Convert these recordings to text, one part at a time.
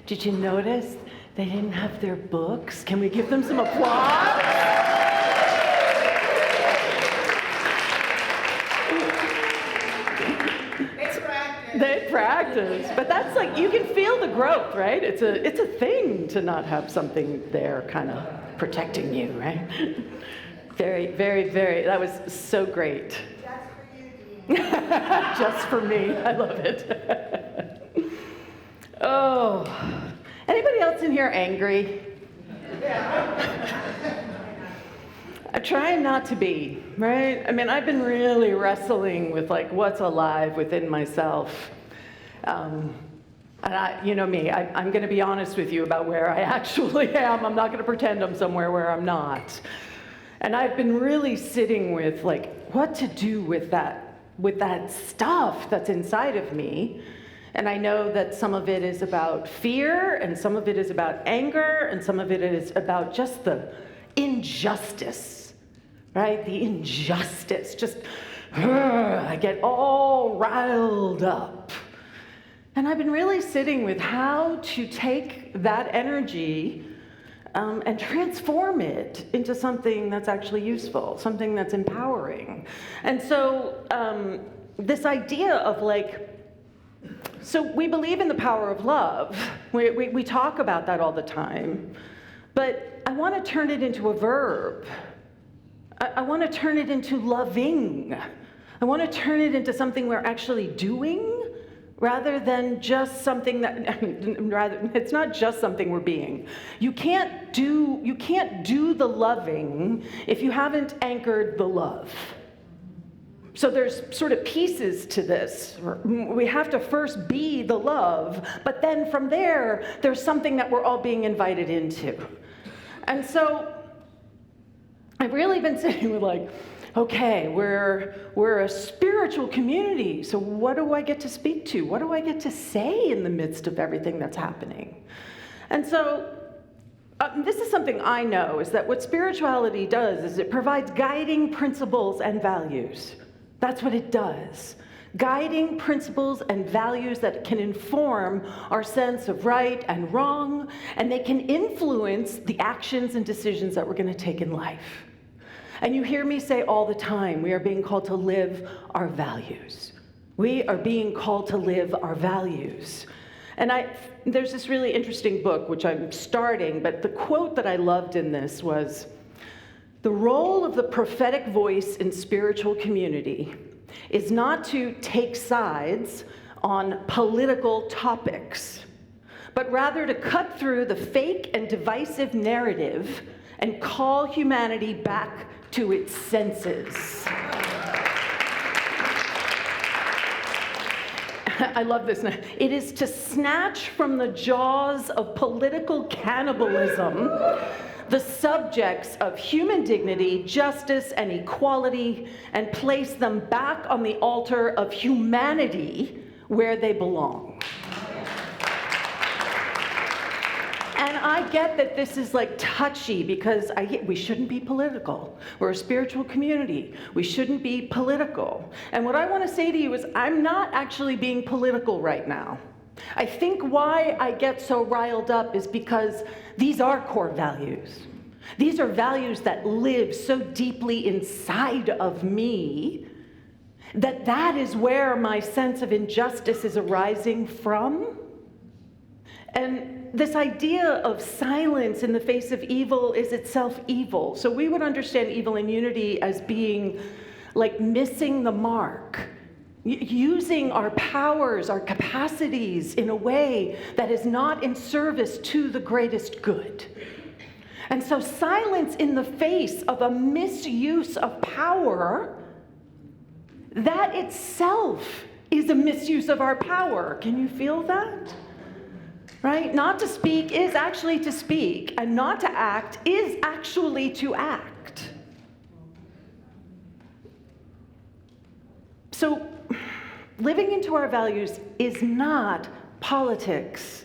Did you notice they didn't have their books? Can we give them some applause? They practice, but that's like, you can feel the growth, right? It's a thing to not have something there kind of protecting you, right? Very, very, very, that was so great. Just for you, Dean. Just for me, I love it. Oh, anybody else in here angry? I'm trying not to be, right? I mean, I've been really wrestling with like what's alive within myself. And you know me, I'm going to be honest with you about where I actually am. I'm not going to pretend I'm somewhere where I'm not. And I've been really sitting with like what to do with that stuff that's inside of me. And I know that some of it is about fear, and some of it is about anger, and some of it is about just the injustice, right? The injustice, just, I get all riled up. And I've been really sitting with how to take that energy and transform it into something that's actually useful, something that's empowering. And so this idea of like, so we believe in the power of love. We talk about that all the time. But I want to turn it into a verb. I want to turn it into loving. I want to turn it into something we're actually doing rather than just something that, it's not just something we're being. You can't do the loving if you haven't anchored the love. So there's sort of pieces to this. We have to first be the love, but then from there, there's something that we're all being invited into. And so I've really been sitting with like, okay, we're a spiritual community, so what do I get to speak to? What do I get to say in the midst of everything that's happening? And so this is something I know, is that what spirituality does is it provides guiding principles and values. That's what it does. Guiding principles and values that can inform our sense of right and wrong, and they can influence the actions and decisions that we're going to take in life. And you hear me say all the time, we are being called to live our values. We are being called to live our values. And there's this really interesting book, which I'm starting, but the quote that I loved in this was, "The role of the prophetic voice in spiritual community is not to take sides on political topics, but rather to cut through the fake and divisive narrative and call humanity back to its senses." I love this. It is to snatch from the jaws of political cannibalism the subjects of human dignity, justice, and equality, and place them back on the altar of humanity where they belong. And I get that this is like touchy because we shouldn't be political. We're a spiritual community. We shouldn't be political. And what I want to say to you is I'm not actually being political right now. I think why I get so riled up is because these are core values. These are values that live so deeply inside of me that is where my sense of injustice is arising from. And this idea of silence in the face of evil is itself evil. So we would understand evil in unity as being like missing the mark, using our powers, our capacities in a way that is not in service to the greatest good. And so silence in the face of a misuse of power, that itself is a misuse of our power. Can you feel that? Right? Not to speak is actually to speak, and not to act is actually to act. So, living into our values is not politics.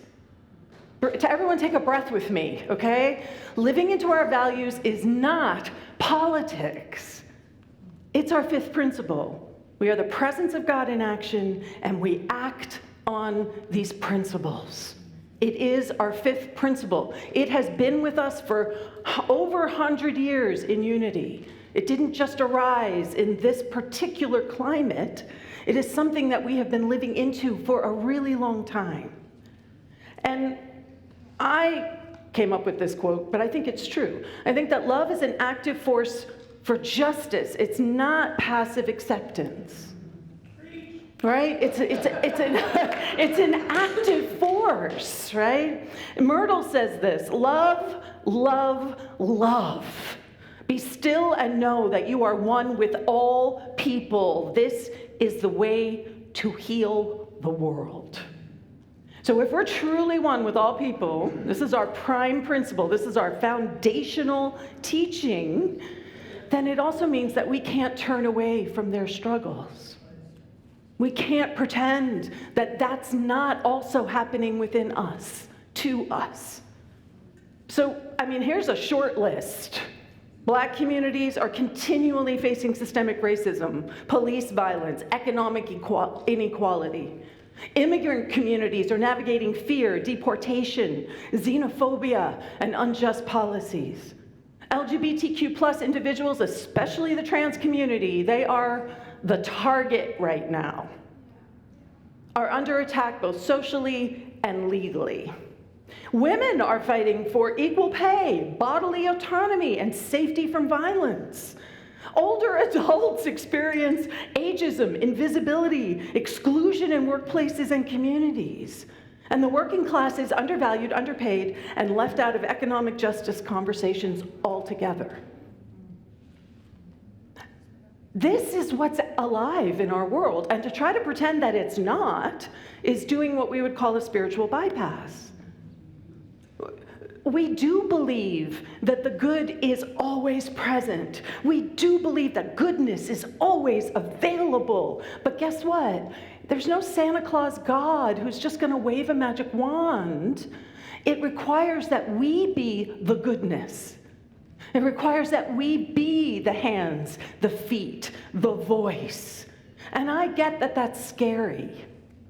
To everyone, take a breath with me, okay? Living into our values is not politics. It's our fifth principle. We are the presence of God in action, and we act on these principles. It is our fifth principle. It has been with us for over 100 years in unity. It didn't just arise in this particular climate. It is something that we have been living into for a really long time. And I came up with this quote, but I think it's true. I think that love is an active force for justice. It's not passive acceptance. Right? It's an active force, right? Myrtle says this: love, love, love. Be still and know that you are one with all people. This is the way to heal the world. So if we're truly one with all people, this is our prime principle, this is our foundational teaching, then it also means that we can't turn away from their struggles. We can't pretend that that's not also happening within us, to us. So, here's a short list. Black communities are continually facing systemic racism, police violence, economic inequality. Immigrant communities are navigating fear, deportation, xenophobia, and unjust policies. LGBTQ+ individuals, especially the trans community, they are the target right now, are under attack both socially and legally. Women are fighting for equal pay, bodily autonomy, and safety from violence. Older adults experience ageism, invisibility, exclusion in workplaces and communities. And the working class is undervalued, underpaid, and left out of economic justice conversations altogether. This is what's alive in our world, and to try to pretend that it's not is doing what we would call a spiritual bypass. We do believe that the good is always present. We do believe that goodness is always available. But guess what? There's no Santa Claus God who's just going to wave a magic wand. It requires that we be the goodness. It requires that we be the hands, the feet, the voice. And I get that that's scary.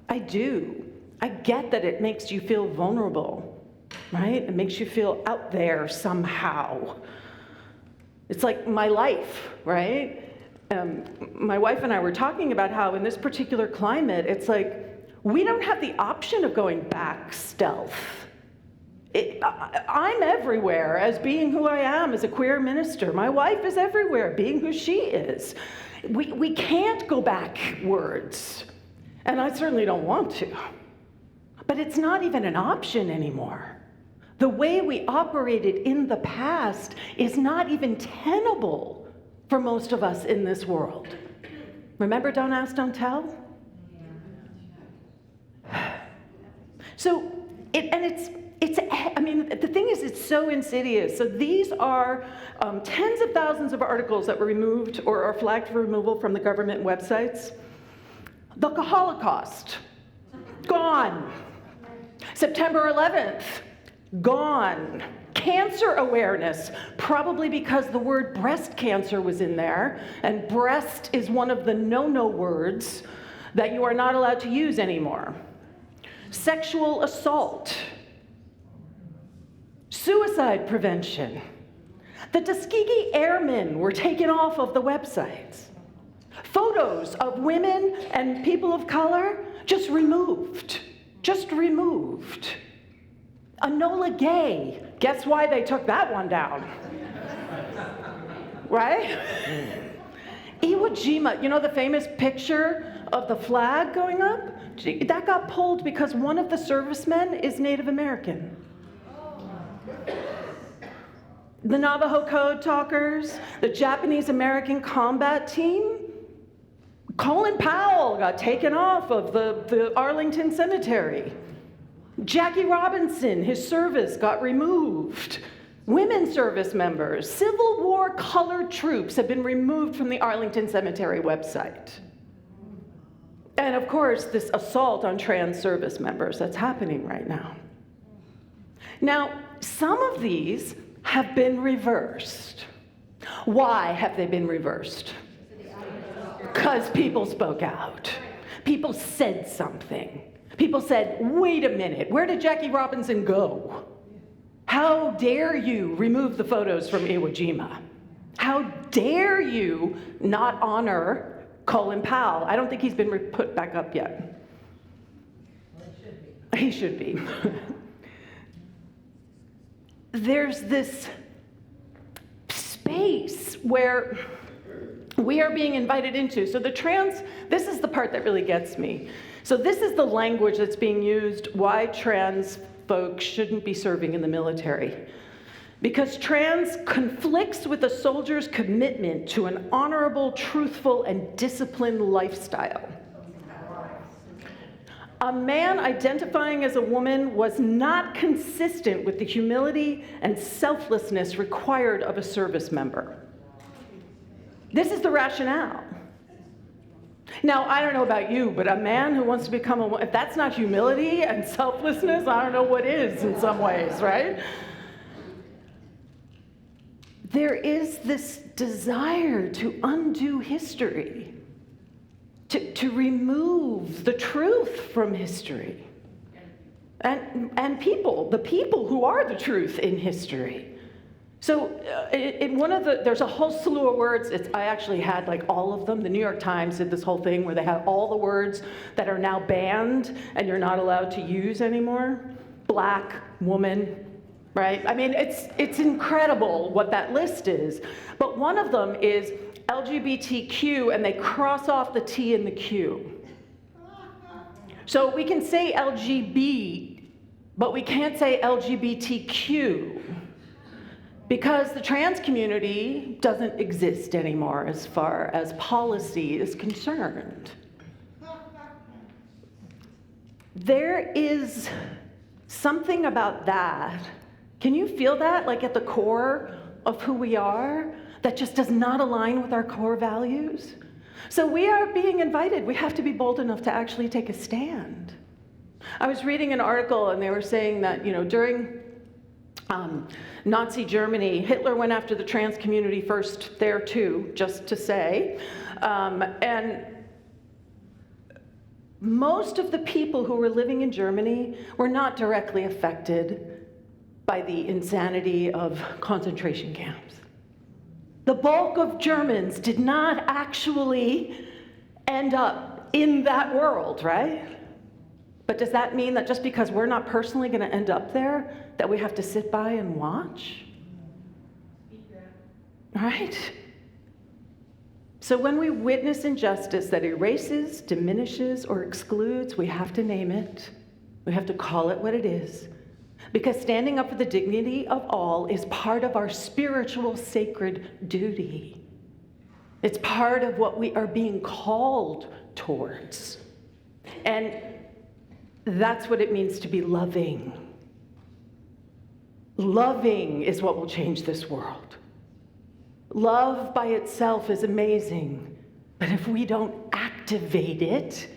I do. I get that it makes you feel vulnerable, right? It makes you feel out there somehow. It's like my life, right? My wife and I were talking about how in this particular climate, it's like we don't have the option of going back stealth. I'm everywhere as being who I am as a queer minister. My wife is everywhere being who she is. We can't go backwards, and I certainly don't want to. But it's not even an option anymore. The way we operated in the past is not even tenable for most of us in this world. Remember Don't Ask, Don't Tell? So, the thing is, it's so insidious. So these are tens of thousands of articles that were removed or are flagged for removal from the government websites. The Holocaust, gone. September 11th, gone. Cancer awareness, probably because the word breast cancer was in there, and breast is one of the no-no words that you are not allowed to use anymore. Sexual assault. Suicide prevention. The Tuskegee Airmen were taken off of the websites. Photos of women and people of color just removed. Just removed. Enola Gay, guess why they took that one down? Right? Iwo Jima, you know the famous picture of the flag going up? That got pulled because one of the servicemen is Native American. The Navajo Code Talkers, the Japanese American combat team, Colin Powell got taken off of the Arlington Cemetery. Jackie Robinson, his service got removed. Women service members, Civil War colored troops have been removed from the Arlington Cemetery website. And of course, this assault on trans service members that's happening right now. Now, some of these have been reversed. Why have they been reversed? Because people spoke out. People said something. People said, wait a minute, where did Jackie Robinson go? How dare you remove the photos from Iwo Jima? How dare you not honor Colin Powell? I don't think he's been put back up yet. Well, he should be. There's this space where we are being invited into. So this is the part that really gets me. So this is the language that's being used why trans folks shouldn't be serving in the military. Because trans conflicts with a soldier's commitment to an honorable, truthful, and disciplined lifestyle. A man identifying as a woman was not consistent with the humility and selflessness required of a service member. This is the rationale. Now, I don't know about you, but a man who wants to become a woman, if that's not humility and selflessness, I don't know what is in some ways, right? There is this desire to undo history, to remove the truth from history, and people, the people who are the truth in history. So there's a whole slew of words. I actually had like all of them. The New York Times did this whole thing where they have all the words that are now banned and you're not allowed to use anymore. Black, woman, right? I mean, it's incredible what that list is. But one of them is LGBTQ, and they cross off the T and the Q. So we can say LGB, but we can't say LGBTQ. Because the trans community doesn't exist anymore as far as policy is concerned. There is something about that. Can you feel that, like at the core of who we are, that just does not align with our core values? So we are being invited. We have to be bold enough to actually take a stand. I was reading an article and they were saying that, during Nazi Germany, Hitler went after the trans community first there too, just to say. And most of the people who were living in Germany were not directly affected by the insanity of concentration camps. The bulk of Germans did not actually end up in that world, right? But does that mean that just because we're not personally going to end up there, that we have to sit by and watch? Right? So when we witness injustice that erases, diminishes, or excludes, we have to name it. We have to call it what it is. Because standing up for the dignity of all is part of our spiritual sacred duty. It's part of what we are being called towards. And that's what it means to be loving. Loving is what will change this world. Love by itself is amazing, but if we don't activate it,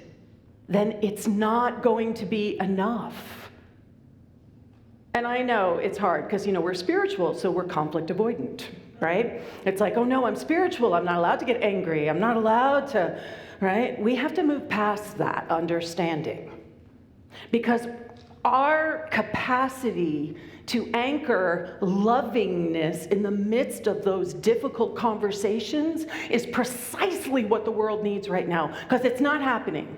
then it's not going to be enough. And I know it's hard because, we're spiritual, so we're conflict avoidant, right? It's like, oh no, I'm spiritual. I'm not allowed to get angry. I'm not allowed to, right? We have to move past that understanding. Because our capacity to anchor lovingness in the midst of those difficult conversations is precisely what the world needs right now, because it's not happening,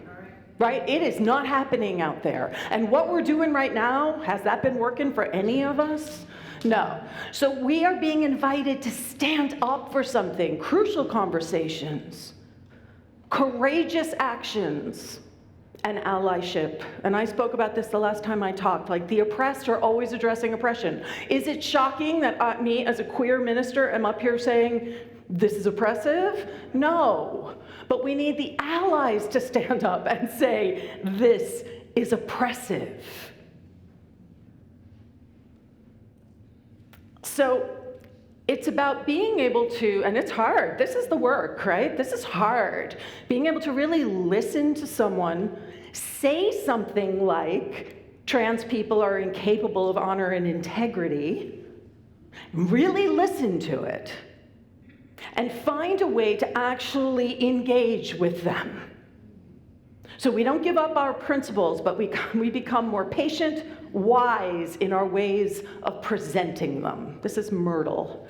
right? It is not happening out there. And what we're doing right now, has that been working for any of us? No. So we are being invited to stand up for something, crucial conversations, courageous actions, and allyship. And I spoke about this the last time I talked, like the oppressed are always addressing oppression. Is it shocking that me as a queer minister am up here saying, this is oppressive? No, but we need the allies to stand up and say, this is oppressive. So it's about being able to, and it's hard, this is the work, right? This is hard. Being able to really listen to someone say something like, trans people are incapable of honor and integrity, really listen to it, and find a way to actually engage with them. So we don't give up our principles, but we become more patient, wise in our ways of presenting them. This is Myrtle.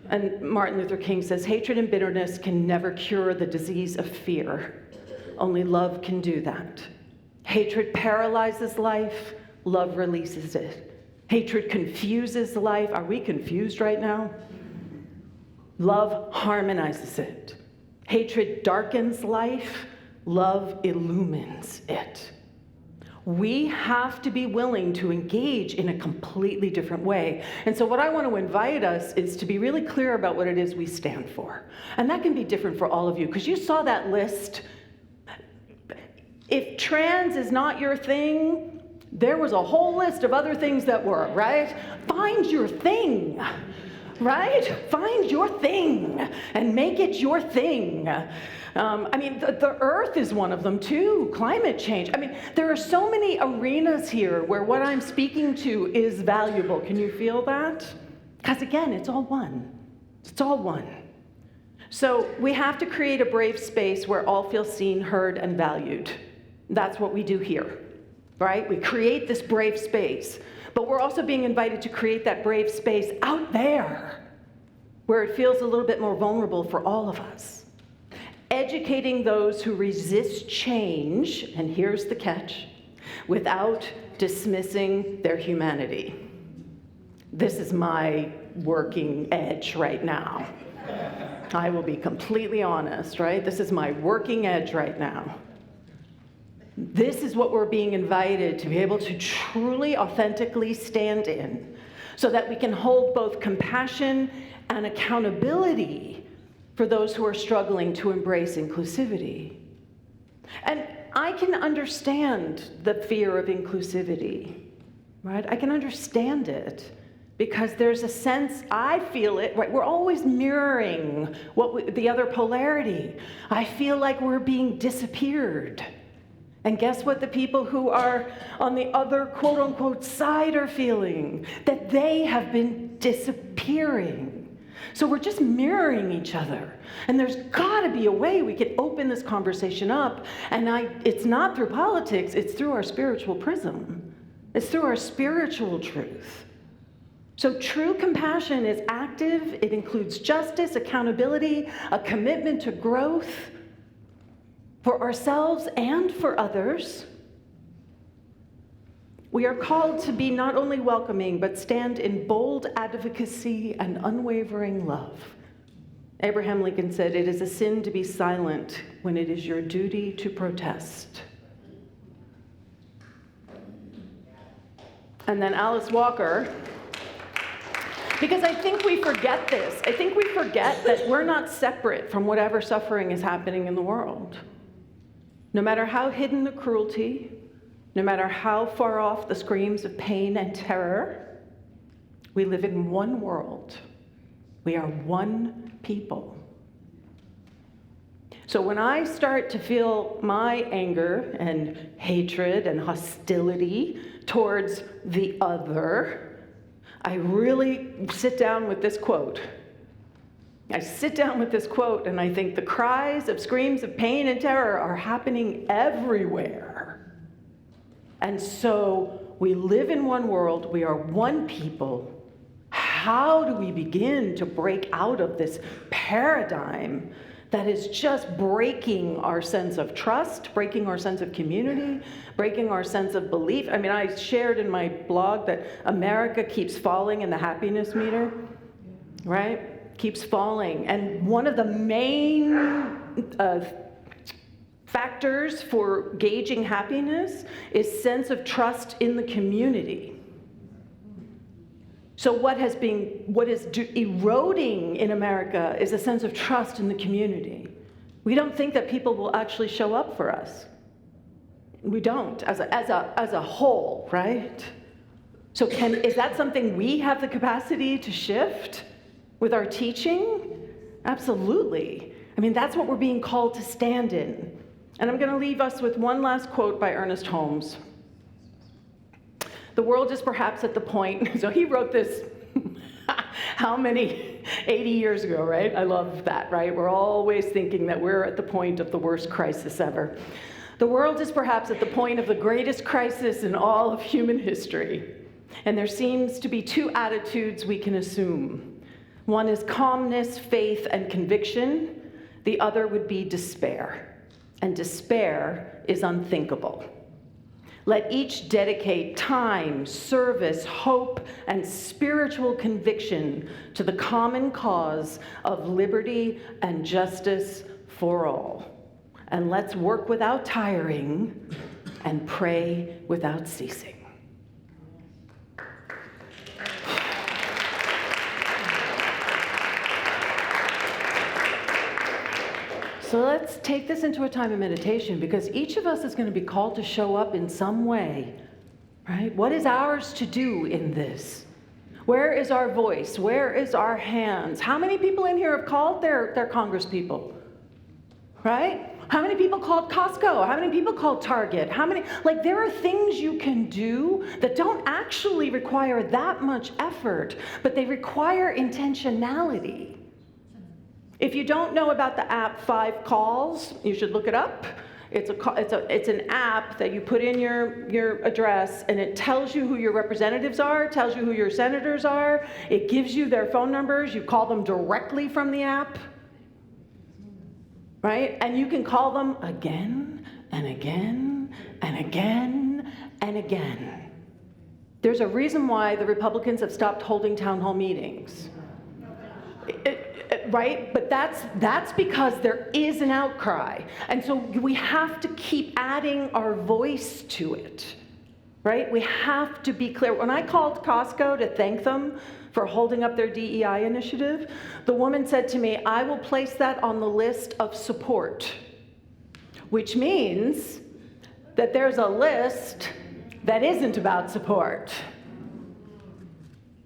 And Martin Luther King says, hatred and bitterness can never cure the disease of fear. Only love can do that. Hatred paralyzes life, love releases it. Hatred confuses life. Are we confused right now? Love harmonizes it. Hatred darkens life, love illumines it. We have to be willing to engage in a completely different way. And so what I want to invite us is to be really clear about what it is we stand for. And that can be different for all of you, because you saw that list. If trans is not your thing, there was a whole list of other things that were, right? Find your thing, right? Find your thing and make it your thing. The earth is one of them too, climate change. There are so many arenas here where what I'm speaking to is valuable. Can you feel that? Because again, it's all one. It's all one. So we have to create a brave space where all feel seen, heard, and valued. That's what we do here, right? We create this brave space, but we're also being invited to create that brave space out there where it feels a little bit more vulnerable for all of us. Educating those who resist change, and here's the catch, without dismissing their humanity. This is my working edge right now. I will be completely honest, right? This is my working edge right now. This is what we're being invited to be able to truly, authentically stand in, so that we can hold both compassion and accountability for those who are struggling to embrace inclusivity. And I can understand the fear of inclusivity, right? I can understand it because there's a sense, I feel it, right? We're always mirroring the other polarity. I feel like we're being disappeared. And guess what the people who are on the other quote unquote side are feeling? That they have been disappearing. So we're just mirroring each other. And there's gotta be a way we can open this conversation up. And it's not through politics, it's through our spiritual prism. It's through our spiritual truth. So true compassion is active. It includes justice, accountability, a commitment to growth, for ourselves and for others. We are called to be not only welcoming, but stand in bold advocacy and unwavering love. Abraham Lincoln said, "It is a sin to be silent when it is your duty to protest." And then Alice Walker, because I think we forget this. I think we forget that we're not separate from whatever suffering is happening in the world. No matter how hidden the cruelty, no matter how far off the screams of pain and terror, we live in one world. We are one people. So when I start to feel my anger and hatred and hostility towards the other, I really sit down with this quote. I sit down with this quote and I think the cries of screams of pain and terror are happening everywhere. And so we live in one world, we are one people. How do we begin to break out of this paradigm that is just breaking our sense of trust, breaking our sense of community, breaking our sense of belief? I shared in my blog that America keeps falling in the happiness meter, right? Keeps falling. And one of the main factors for gauging happiness is sense of trust in the community. So what is eroding in America is a sense of trust in the community. We don't think that people will actually show up for us. We don't, as a whole, right? So is that something we have the capacity to shift with our teaching? Absolutely. That's what we're being called to stand in. And I'm going to leave us with one last quote by Ernest Holmes. The world is perhaps at the point, so he wrote this how many 80 years ago, right? I love that, right? We're always thinking that we're at the point of the worst crisis ever. The world is perhaps at the point of the greatest crisis in all of human history. And there seems to be two attitudes we can assume. One is calmness, faith, and conviction. The other would be despair. And despair is unthinkable. Let each dedicate time, service, hope, and spiritual conviction to the common cause of liberty and justice for all. And let's work without tiring and pray without ceasing. So let's take this into a time of meditation, because each of us is going to be called to show up in some way, right? What is ours to do in this? Where is our voice? Where is our hands? How many people in here have called their Congress people, right? How many people called Costco? How many people called Target? There are things you can do that don't actually require that much effort, but they require intentionality. If you don't know about the app 5 Calls, you should look it up. It's an app that you put in your address, and it tells you who your representatives are, tells you who your senators are. It gives you their phone numbers. You call them directly from the app, right? And you can call them again and again and again and again. There's a reason why the Republicans have stopped holding town hall meetings. Right? But that's because there is an outcry. And so we have to keep adding our voice to it, right? We have to be clear. When I called Costco to thank them for holding up their DEI initiative, the woman said to me, I will place that on the list of support, which means that there's a list that isn't about support.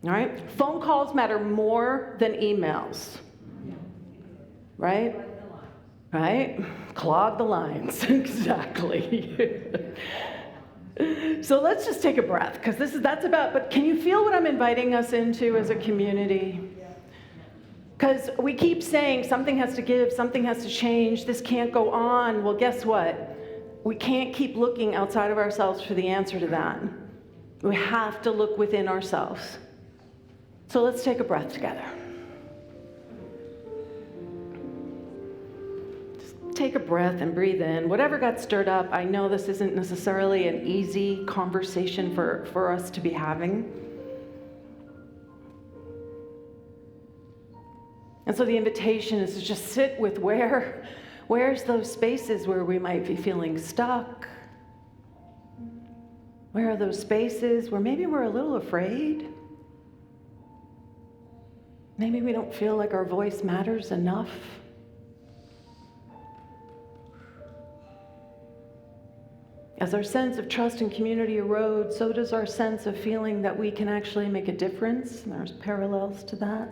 All right? Phone calls matter more than emails. Right? Right? Clog the lines. Exactly. So let's just take a breath, because but can you feel what I'm inviting us into as a community? Because we keep saying something has to give, something has to change, this can't go on. Well, guess what? We can't keep looking outside of ourselves for the answer to that. We have to look within ourselves. So let's take a breath together. Take a breath and breathe in. Whatever got stirred up, I know this isn't necessarily an easy conversation for us to be having. And so the invitation is to just sit with where's those spaces where we might be feeling stuck? Where are those spaces where maybe we're a little afraid? Maybe we don't feel like our voice matters enough. As our sense of trust and community erodes, so does our sense of feeling that we can actually make a difference, and there's parallels to that.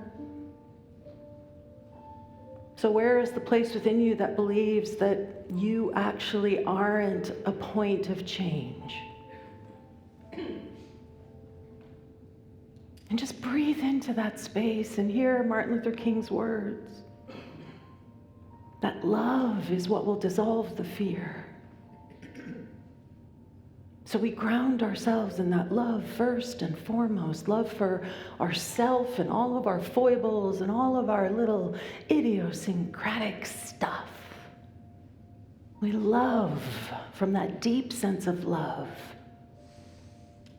So where is the place within you that believes that you actually aren't a point of change? And just breathe into that space and hear Martin Luther King's words, that love is what will dissolve the fear. So we ground ourselves in that love first and foremost, love for ourself and all of our foibles and all of our little idiosyncratic stuff. We love from that deep sense of love,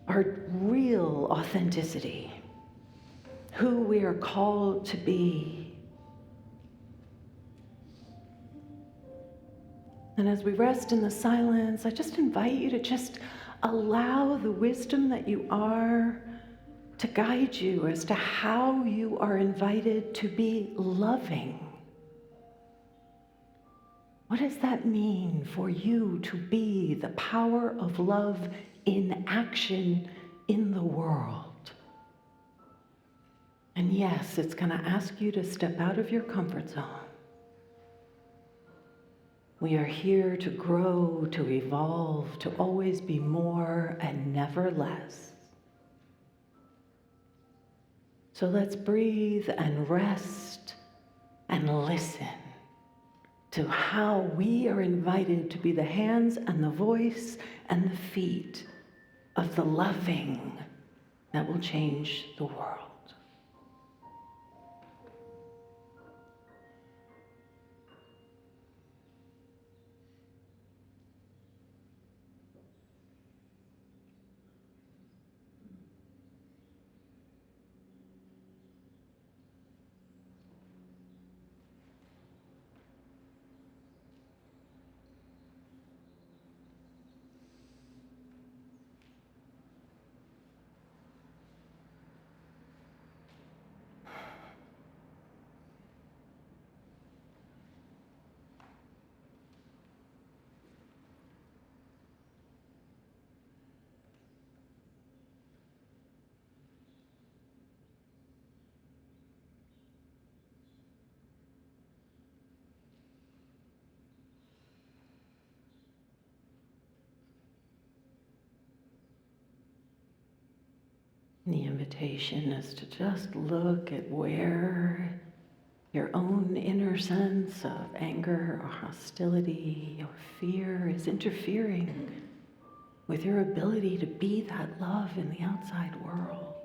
our real authenticity, who we are called to be. And as we rest in the silence, I just invite you to just allow the wisdom that you are to guide you as to how you are invited to be loving. What does that mean for you to be the power of love in action in the world? And yes, it's going to ask you to step out of your comfort zone. We are here to grow, to evolve, to always be more and never less. So let's breathe and rest and listen to how we are invited to be the hands and the voice and the feet of the loving that will change the world. The invitation is to just look at where your own inner sense of anger or hostility or fear is interfering with your ability to be that love in the outside world.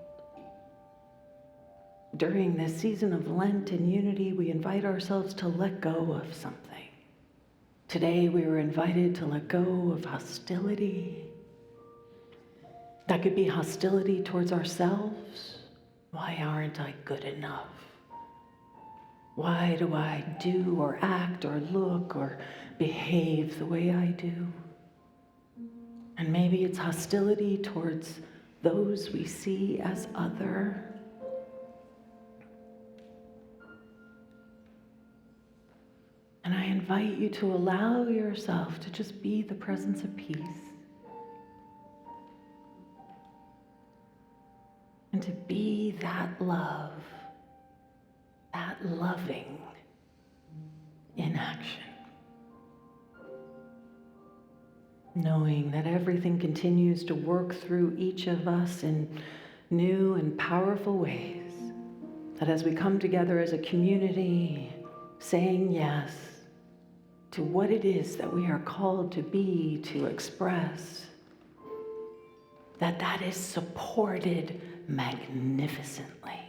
During this season of Lent and unity, we invite ourselves to let go of something. Today, we were invited to let go of hostility. That could be hostility towards ourselves. Why aren't I good enough? Why do I do or act or look or behave the way I do? And maybe it's hostility towards those we see as other. And I invite you to allow yourself to just be the presence of peace. And to be that love, that loving in action. Knowing that everything continues to work through each of us in new and powerful ways. That as we come together as a community, saying yes to what it is that we are called to be, to express, that is supported magnificently.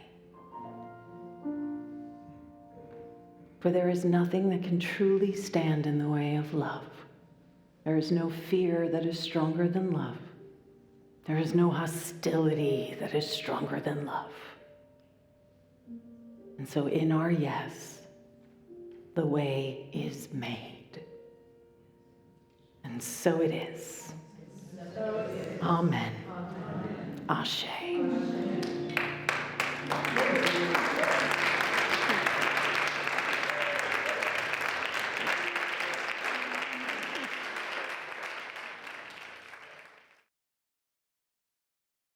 For there is nothing that can truly stand in the way of love. There is no fear that is stronger than love. There is no hostility that is stronger than love. And so in our yes, the way is made. And so it is. Amen. Ashe.